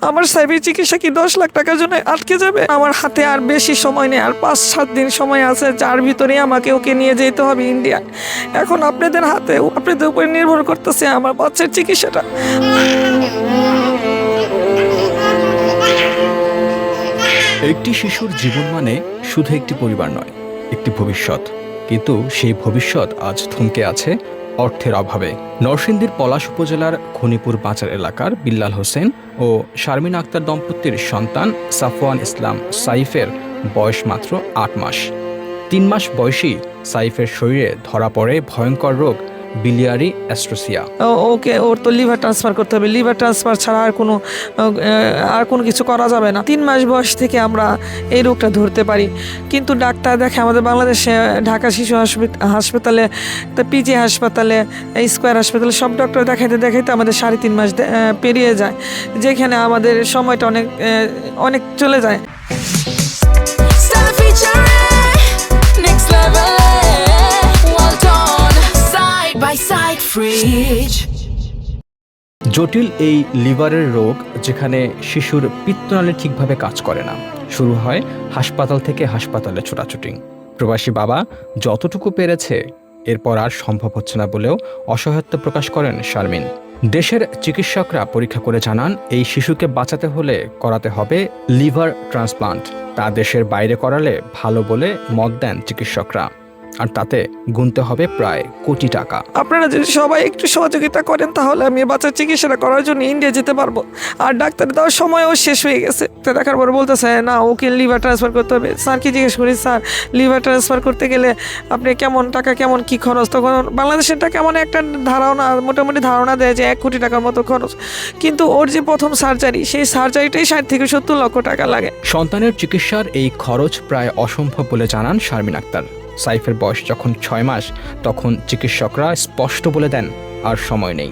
আমার সাইফের চিকিৎসা কি 10 লাখ টাকার জন্য আটকে যাবে? আমার হাতে আর বেশি সময় নেই, আর 5-7 দিন সময় আছে, যার ভিতরে আমাকে ওকে নিয়ে যেতে হবে ইন্ডিয়া। এখন আপনাদের হাতে, আপনাদের উপরে নির্ভর করতেছে আমার বাচ্চার চিকিৎসাটা। একটি শিশুর জীবন মানে শুধু একটি পরিবার নয়, একটি ভবিষ্যৎ। কিন্তু সেই ভবিষ্যৎ আজ থমকে আছে অর্থের অভাবে। নরসিংদীর পলাশ উপজেলার খনিপুর বাজার এলাকার বিল্লাল হোসেন ও শারমিন আক্তার দম্পতির সন্তান সাফওয়ান ইসলাম সাইফের বয়স মাত্র 8 মাস। 3 মাস বয়সী সাইফের শরীরে ধরা পড়ে ভয়ঙ্কর রোগ বিলিয়ারি অ্যাস্ট্রোসিয়া। ওকে, ওর তো লিভার ট্রান্সফার করতে হবে। লিভার ট্রান্সফার ছাড়া আর কোনো কিছু করা যাবে না। 3 মাস বয়স থেকে আমরা এই রোগটা ধরতে পারি, কিন্তু ডাক্তার দেখে আমাদের বাংলাদেশে ঢাকা শিশু হাসপাতালে, পিজি হাসপাতালে, স্কয়ার হাসপাতালে সব ডক্টর দেখাইতে দেখাইতে আমাদের 3.5 মাস পেরিয়ে যায়, যেখানে আমাদের সময়টা অনেক চলে যায়। জটিল এই লিভারের রোগ, যেখানে শিশুর পিত্তনালী ঠিকভাবে কাজ করে না, শুরু হয় হাসপাতাল থেকে হাসপাতালে ছোটাছুটি। প্রবাসী বাবা যতটুকু পেরেছে, এরপর আর সম্ভব হচ্ছে না বলেও অসহায়ত্ব প্রকাশ করেন শারমিন। দেশের চিকিৎসকরা পরীক্ষা করে জানান, এই শিশুকে বাঁচাতে হলে করাতে হবে লিভার ট্রান্সপ্লান্ট। তা দেশের বাইরে করালে ভালো বলে মত দেন চিকিৎসকরা, আর তাতে গুনতে হবে প্রায় কোটি টাকা। আপনারা যদি সবাই একটু সহযোগিতা করেন, তাহলে আমি বাচ্চার চিকিৎসাটা করার জন্য ইন্ডিয়া যেতে পারবো। আর ডাক্তার দেওয়ার সময়ও শেষ হয়ে গেছে, তো দেখার পর বলতেছে না, ওকে লিভার ট্রান্সফার করতে হবে। স্যারকে জিজ্ঞেস করি, স্যার লিভার ট্রান্সফার করতে গেলে আপনি কেমন টাকা, কেমন কি খরচ? তখন বাংলাদেশের টাকা কেমন একটা মোটামুটি ধারণা দেয় যে 1 কোটি টাকার মতো খরচ, কিন্তু ওর যে প্রথম সার্জারি, সেই সার্জারিটাই 60 থেকে 70 লক্ষ টাকা লাগে। সন্তানের চিকিৎসার এই খরচ প্রায় অসম্ভব বলে জানান শারমিন আক্তার। সাইফের বয়স যখন 6 মাস, তখন চিকিৎসকরা স্পষ্ট বলে দেন আর সময় নেই,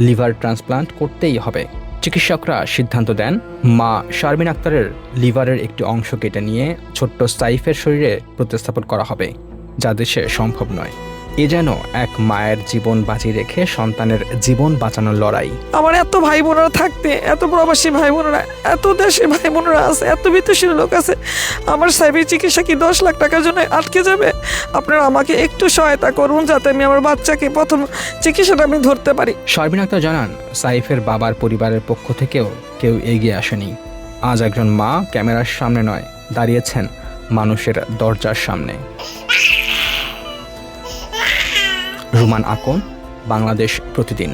লিভার ট্রান্সপ্লান্ট করতেই হবে। চিকিৎসকরা সিদ্ধান্ত দেন মা শারমিন আক্তারের লিভারের একটি অংশ কেটে নিয়ে ছোট্ট সাইফের শরীরে প্রতিস্থাপন করা হবে, যা দেশে সম্ভব নয়। এ যেন এক মায়ের জীবন বাজি রেখে সন্তানের জীবন বাঁচানোর লড়াই। আমার এত ভাই বোনেরা থাকতে, এত প্রবাসী ভাই বোনেরা, এত দেশে ভাই বোনেরা আছে, এত বিত্তশীল লোক আছে, আমার সাইফের চিকিৎসা কি 10 লাখ টাকার জন্য আটকে যাবে? আপনারা আমাকে একটু সহায়তা করুন, যাতে আমি আমার বাচ্চাকে প্রথম চিকিৎসাটা আমি ধরতে পারি। শারমিন আক্তার জানান, সাইফের বাবার পরিবারের পক্ষ থেকেও কেউ এগিয়ে আসেনি। আজ একজন মা ক্যামেরার সামনে নয়, দাঁড়িয়েছেন মানুষের দরজার সামনে। রুমান আকন, বাংলাদেশ প্রতিদিন।